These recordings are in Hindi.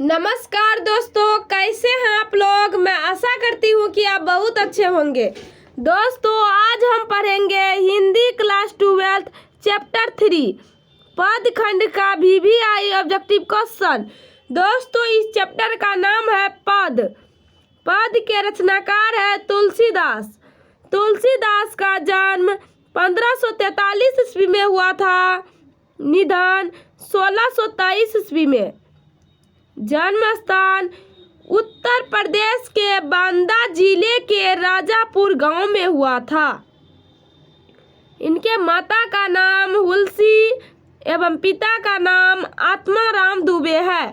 नमस्कार दोस्तों, कैसे हैं आप लोग। मैं आशा करती हूँ कि आप बहुत अच्छे होंगे। दोस्तों, आज हम पढ़ेंगे हिंदी क्लास 12 चैप्टर 3 पद खंड का VVI ऑब्जेक्टिव क्वेश्चन। दोस्तों, इस चैप्टर का नाम है पद। पद के रचनाकार है तुलसीदास। तुलसीदास का जन्म 1543 ईस्वी में हुआ था। निधन 1623 ईस्वी में। जन्म स्थान उत्तर प्रदेश के बांदा जिले के राजापुर गांव में हुआ था। इनके माता का नाम हुलसी एवं पिता का नाम आत्माराम दुबे है।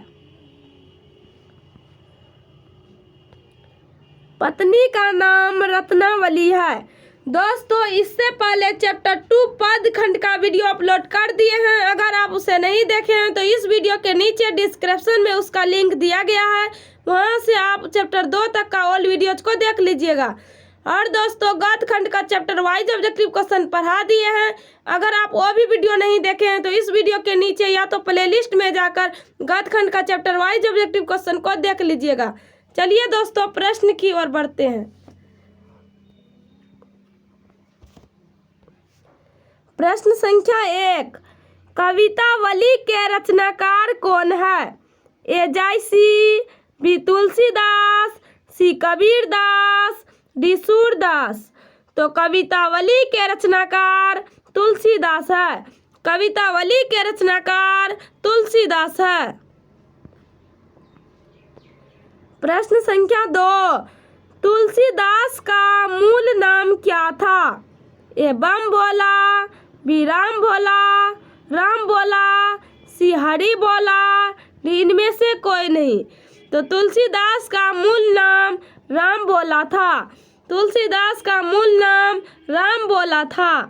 पत्नी का नाम रत्नावली है। दोस्तों, इससे पहले चैप्टर 2 पद खंड का वीडियो अपलोड कर दिए हैं। अगर आप उसे नहीं देखे हैं तो इस वीडियो के नीचे डिस्क्रिप्शन में उसका लिंक दिया गया है, वहां से आप चैप्टर 2 तक का ऑल वीडियोज को देख लीजिएगा। और दोस्तों, गद्य खंड का चैप्टर वाइज ऑब्जेक्टिव क्वेश्चन पढ़ा दिए हैं। अगर आप वो भी वीडियो नहीं देखे हैं तो इस वीडियो के नीचे या तो प्लेलिस्ट में जाकर गद्य खंड का चैप्टर वाइज ऑब्जेक्टिव क्वेश्चन को देख लीजिएगा। चलिए दोस्तों, प्रश्न की ओर बढ़ते हैं। प्रश्न संख्या 1, कवितावली के रचनाकार कौन है। ए जायसी, बी तुलसीदास, सी कबीरदास, डी सूरदास। तो कवितावली के रचनाकार तुलसीदास है। कवितावली के रचनाकार तुलसीदास है। प्रश्न संख्या 2, तुलसीदास का मूल नाम क्या था। ए बम भोला, बी राम भोला, राम भोला, सी हरि भोला, डी इनमें से कोई नहीं। तो तुलसीदास का मूल नाम राम भोला था। तुलसीदास का मूल नाम राम भोला था।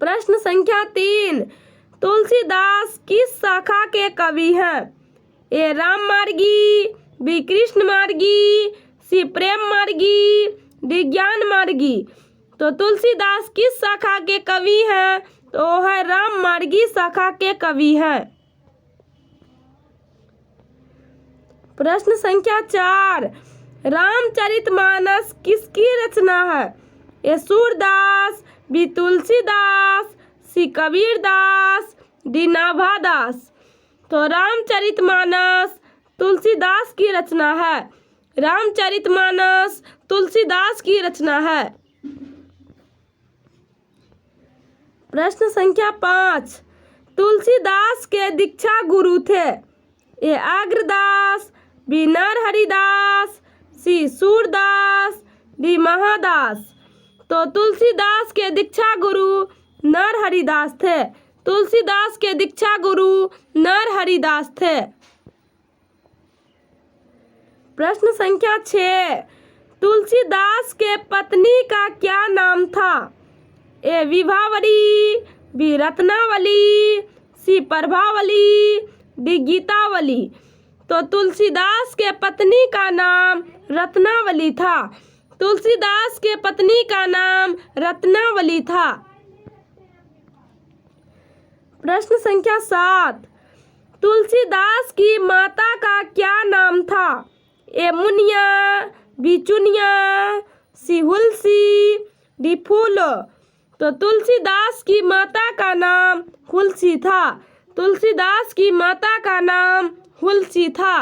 प्रश्न संख्या 3, तुलसीदास किस शाखा के कवि हैं। ए राम मार्गी, बी कृष्ण मार्गी, सी प्रेम मार्गी, डी ज्ञान मार्गी। तो तुलसीदास किस शाखा के कवि हैं, तो है राम मार्गी शाखा के कवि हैं। प्रश्न संख्या 4, रामचरितमानस किसकी रचना है। ए सूरदास, बी तुलसीदास, सी कबीरदास, डी नाभादास। तो रामचरितमानस तुलसीदास की रचना है। रामचरितमानस तुलसीदास की रचना है। प्रश्न संख्या 5, तुलसीदास के दीक्षा गुरु थे। ए अग्रदास, बी नरहरिदास, सी सूरदास, डी महादास। तो तुलसीदास के दीक्षा गुरु नरहरिदास थे। तुलसीदास के दीक्षा गुरु नरहरिदास थे। प्रश्न संख्या 6, तुलसीदास के पत्नी का क्या नाम था। ए विभावरी, बी रत्नावली, सी प्रभावली, डी गीतावली। तो तुलसीदास के पत्नी का नाम रत्नावली था। तुलसीदास के पत्नी का नाम रत्नावली था। प्रश्न संख्या 7, तुलसीदास की माता का क्या नाम था। ए मुनिया, बी चुनिया, सी हुलसी, डी फूलो। तो तुलसीदास की माता का नाम हुलसी था। तुलसीदास की माता का नाम हुलसी था।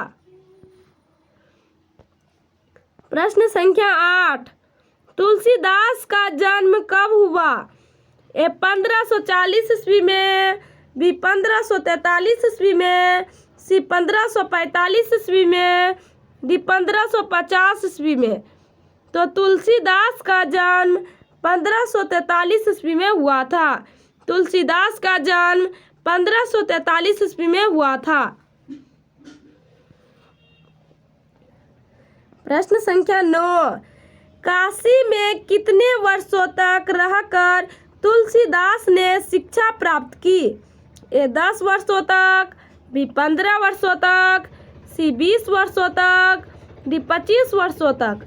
प्रश्न संख्या 8, तुलसीदास का जन्म कब हुआ। ए 1540 ईस्वी में, बी 1543 ईस्वी में, सी 1545 ईस्वी में, डी 1550 ईस्वी में। तो तुलसीदास का जन्म 1543 ईस्वी में हुआ था। तुलसीदास का जन्म 1543 ईस्वी में हुआ था। प्रश्न संख्या 9, काशी में कितने वर्षों तक रहकर तुलसीदास ने शिक्षा प्राप्त की। ए 10 वर्षों तक, बी 15 वर्षों तक, सी 20 वर्षों तक, डी 25 वर्षों तक।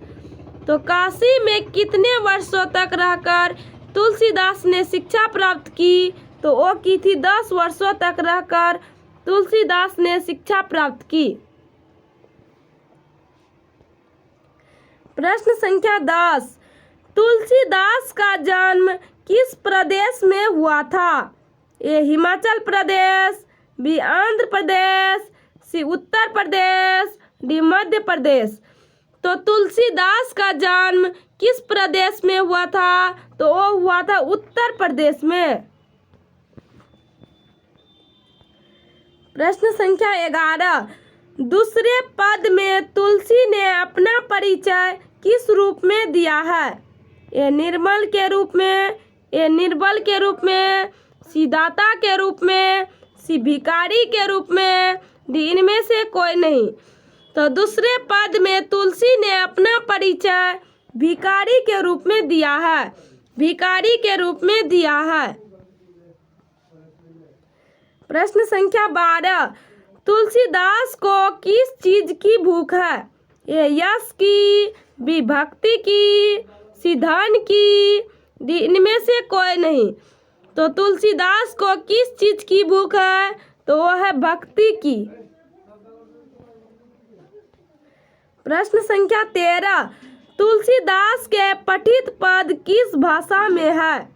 तो काशी में कितने वर्षों तक रहकर तुलसीदास ने शिक्षा प्राप्त की, तो वो की थी 10 वर्षों तक रहकर तुलसीदास ने शिक्षा प्राप्त की? प्रश्न संख्या 10, तुलसीदास का जन्म किस प्रदेश में हुआ था? ए हिमाचल प्रदेश, बी आंध्र प्रदेश, सी उत्तर प्रदेश, डी मध्य प्रदेश। तो तुलसीदास का जन्म किस प्रदेश में हुआ था? तो वो हुआ था उत्तर प्रदेश में। प्रश्न संख्या 11, दूसरे पद में तुलसी ने अपना परिचय किस रूप में दिया है? ए निर्मल के रूप में, ए निर्बल के रूप में, सी दाता के रूप में, सी भिखारी के रूप में, डी इनमें से कोई नहीं। तो दूसरे पद में तुलसी ने अपना परिचय भिखारी के रूप में दिया है, भिखारी के रूप में दिया है। प्रश्न संख्या 12, तुलसीदास को किस चीज की भूख है? ए यश की, बी भक्ति की, सी धन की, डी इनमें से कोई नहीं। तो तुलसीदास को किस चीज की भूख है? तो वो है भक्ति की। प्रश्न संख्या 13, तुलसीदास के पठित पद किस भाषा में है?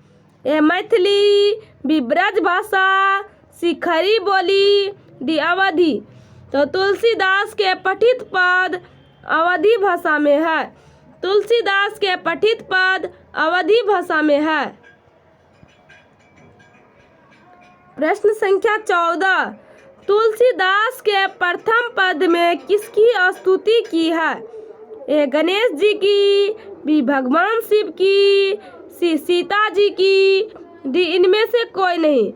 ए मैथिली, बी ब्रज भाषा, सी खड़ी बोली, डी अवधी। तो तुलसीदास के पठित पद अवधी भाषा में है, तुलसीदास के पठित पद अवधी भाषा में है। प्रश्न संख्या 14, तुलसीदास के प्रथम पद में किसकी स्तुति की है? ए गणेश जी की, बी भगवान शिव की, सी सीता जी की, डी इनमें से कोई नहीं।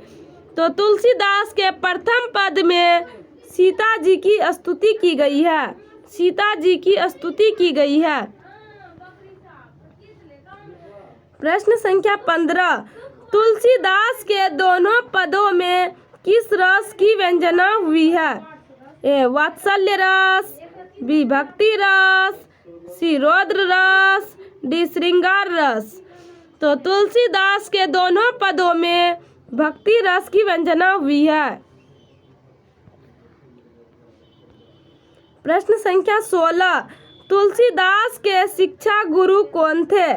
तो तुलसीदास के प्रथम पद में सीता जी की स्तुति की गई है, सीता जी की स्तुति की गई है। प्रश्न संख्या 15, तुलसीदास के दोनों पदों में किस रस की व्यंजना हुई है? ए वात्सल्य रस, बी भक्ति रस, सी रौद्र रस, डी श्रृंगार रस। तो तुलसीदास के दोनों पदों में भक्ति रस की व्यंजना हुई है। प्रश्न संख्या 16, तुलसीदास के शिक्षा गुरु कौन थे?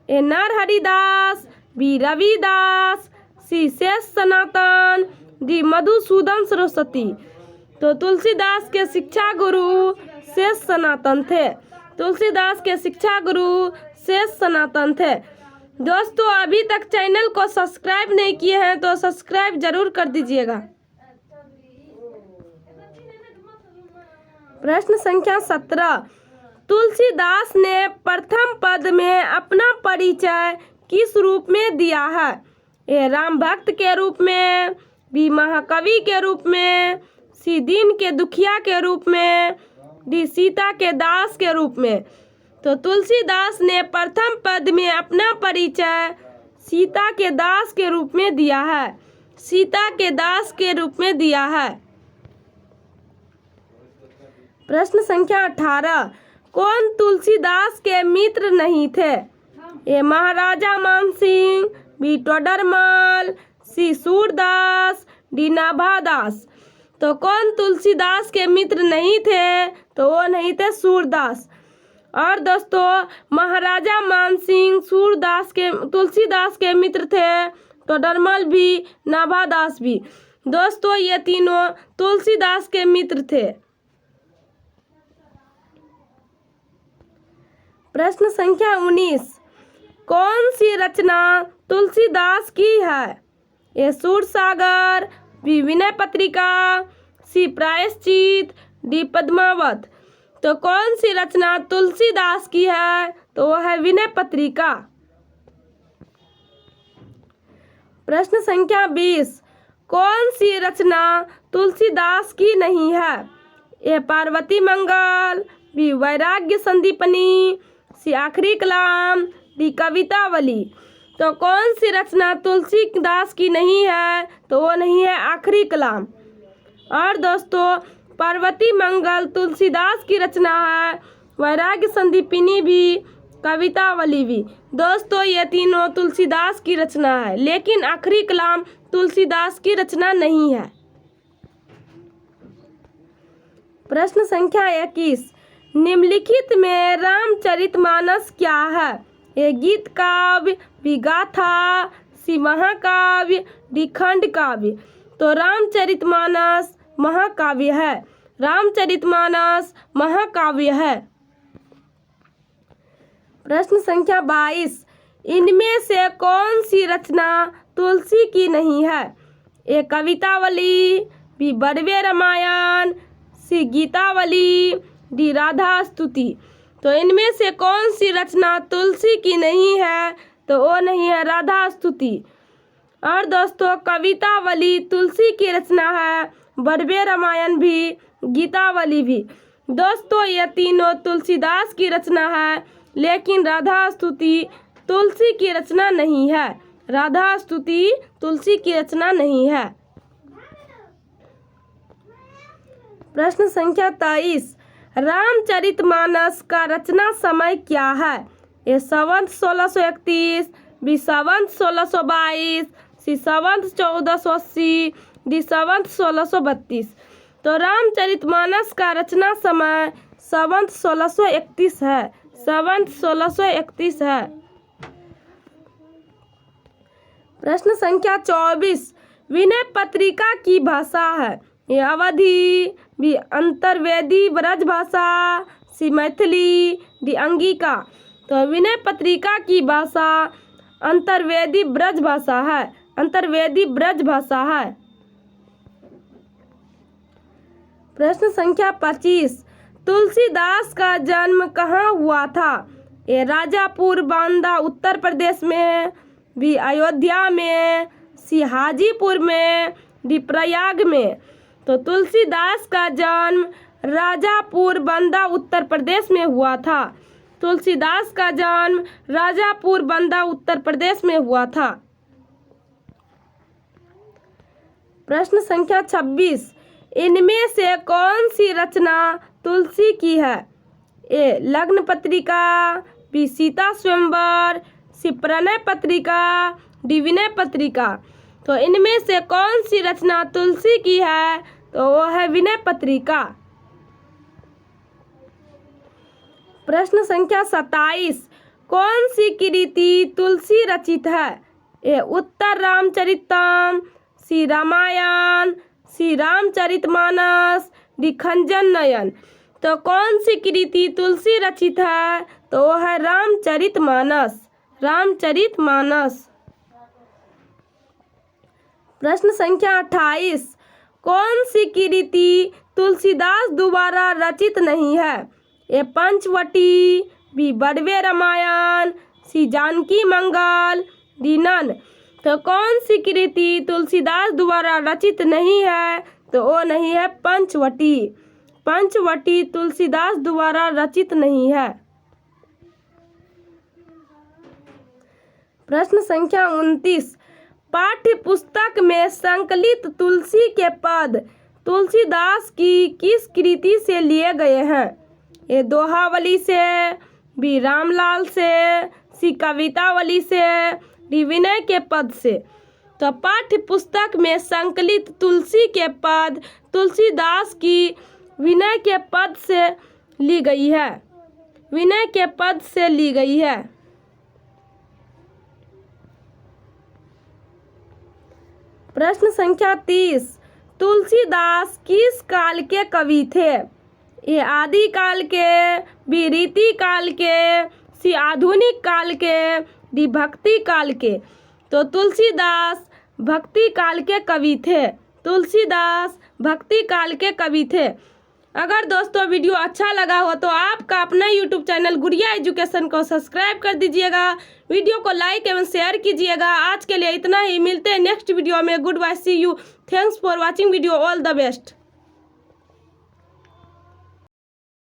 ए नरहरिदास, बी रविदास, सी शेष सनातन, डी मधुसूदन सरस्वती। तो तुलसीदास के शिक्षा गुरु शेष सनातन थे, तुलसीदास के शिक्षा गुरु शेष सनातन थे। दोस्तों अभी तक चैनल को सब्सक्राइब नहीं किए हैं तो सब्सक्राइब जरूर कर दीजिएगा। प्रश्न संख्या 17, तुलसीदास ने प्रथम पद में अपना परिचय किस रूप में दिया है? ए राम भक्त के रूप में, बी महाकवि के रूप में, सी दीन के दुखिया के रूप में, डी सीता के दास के रूप में। तो तुलसीदास ने प्रथम पद में अपना परिचय सीता के दास के रूप में दिया है, सीता के दास के रूप में दिया है। प्रश्न संख्या 18, कौन तुलसीदास के मित्र नहीं थे? ए महाराजा मानसिंह, बी टोडरमल, सी सूरदास, डी नाभादास। तो कौन तुलसीदास के मित्र नहीं थे? तो वो नहीं थे सूरदास। और दोस्तों महाराजा मानसिंह सूरदास के तुलसीदास के मित्र थे, टोडरमल भी, नाभादास भी। दोस्तों ये तीनों तुलसीदास के मित्र थे। प्रश्न संख्या 19, कौन सी रचना तुलसीदास की है? ए सूरसागर, बी विनय पत्रिका, सी प्रायश्चित, डी पद्मावत। तो कौन सी रचना तुलसीदास की है? तो वह है विनय पत्रिका। प्रश्न संख्या 20, कौन सी रचना तुलसीदास की नहीं है? ए पार्वती मंगल, बी वैराग्य संदीपनी, सी आखिरी कलाम, डी कवितावली। तो कौन सी रचना तुलसीदास की नहीं है? तो वो नहीं है आखिरी कलाम। और दोस्तों पार्वती मंगल तुलसीदास की रचना है, वैराग्य संदीपिनी भी, कवितावली भी। दोस्तों ये तीनों तुलसीदास की रचना है, लेकिन आखिरी कलाम तुलसीदास की रचना नहीं है। प्रश्न संख्या 21, निम्नलिखित में रामचरितमानस क्या है? ए गीत काव्य, बी गाथा, सी महाकाव्य, डी खंड काव्य। तो रामचरितमानस महाकाव्य है। रामचरितमानस महाकाव्य है। प्रश्न संख्या 22, इनमें से कौन सी रचना तुलसी की नहीं है? ए कवितावली, बी बड़वे रामायण, सी गीतावली, डी राधा स्तुति। तो इनमें से कौन सी रचना तुलसी की नहीं है? तो वो नहीं है राधा स्तुति। और दोस्तों कवितावली तुलसी की रचना है, बड़वे रामायण भी, गीतावली भी। दोस्तों ये तीनों तुलसीदास की रचना है, लेकिन राधा स्तुति तुलसी की रचना नहीं है। राधा स्तुति तुलसी की रचना नहीं है। प्रश्न संख्या 23, रामचरितमानस का रचना समय क्या है? ए संवत 1631, बी संवत 1622, सी संवत 1480, डी संवत 1632। तो रामचरितमानस का रचना समय संवत 1631 है। संवत 1631 है। प्रश्न संख्या 24, विनय पत्रिका की भाषा है? ये अवधी, बी अंतर्वेदी ब्रज भाषा, सी मैथिली, डी अंगिका। तो विनय पत्रिका की भाषा अंतर्वेदी ब्रज भाषा है। अंतर्वेदी ब्रज भाषा है। प्रश्न संख्या 25, तुलसीदास का जन्म कहाँ हुआ था? ए राजापुर बांदा उत्तर प्रदेश में, बी अयोध्या में, सी हाजीपुर में, डी प्रयाग में। तो तुलसीदास का जन्म राजापुर बांदा उत्तर प्रदेश में हुआ था। तुलसीदास का जन्म राजापुर बांदा उत्तर प्रदेश में हुआ था। प्रश्न संख्या 26, इनमें से कौन सी रचना तुलसी की है? ए लग्न पत्रिका, बी सीता स्वयंवर, सी प्रणय पत्रिका, डी विनय पत्रिका। तो इनमें से कौन सी रचना तुलसी की है? तो वो है विनय पत्रिका। प्रश्न संख्या 27, कौन सी कृति तुलसी रचित है? ए उत्तर रामचरितम, सी रामायण, सी रामचरितमानस, डी खंजन नयन। तो कौन सी कृति तुलसी रचित है? तो वो है रामचरितमानस। रामचरितमानस। प्रश्न संख्या 28, कौन सी कृति तुलसीदास द्वारा रचित नहीं है? ए पंचवटी, बी बड़वे रामायण, सी जानकी मंगल, डी नन। तो कौन सी कृति तुलसीदास द्वारा रचित नहीं है? तो वो नहीं है पंचवटी। पंचवटी तुलसीदास द्वारा रचित नहीं है। प्रश्न संख्या 29, पाठ्य पुस्तक में संकलित तुलसी के पद तुलसीदास की किस कृति से लिए गए हैं? ए दोहावली से, बी रामलाल से, सी कवितावली से, डी विनय के पद से। तो पाठ्य पुस्तक में संकलित तुलसी के पद तुलसीदास की विनय के पद से ली गई है। विनय के पद से ली गई है। प्रश्न संख्या 30, तुलसीदास किस काल के कवि थे? ये आदि काल के, बी रीति काल के, सी आधुनिक काल के, डी भक्ति काल के। तो तुलसीदास भक्ति काल के कवि थे। तुलसीदास भक्ति काल के कवि थे। अगर दोस्तों वीडियो अच्छा लगा हो तो आपका अपना यूट्यूब चैनल गुड़िया एजुकेशन को सब्सक्राइब कर दीजिएगा। वीडियो को लाइक एवं शेयर कीजिएगा। आज के लिए इतना ही। मिलते हैं नेक्स्ट वीडियो में। Goodbye, see you. Thanks for watching video. All the best.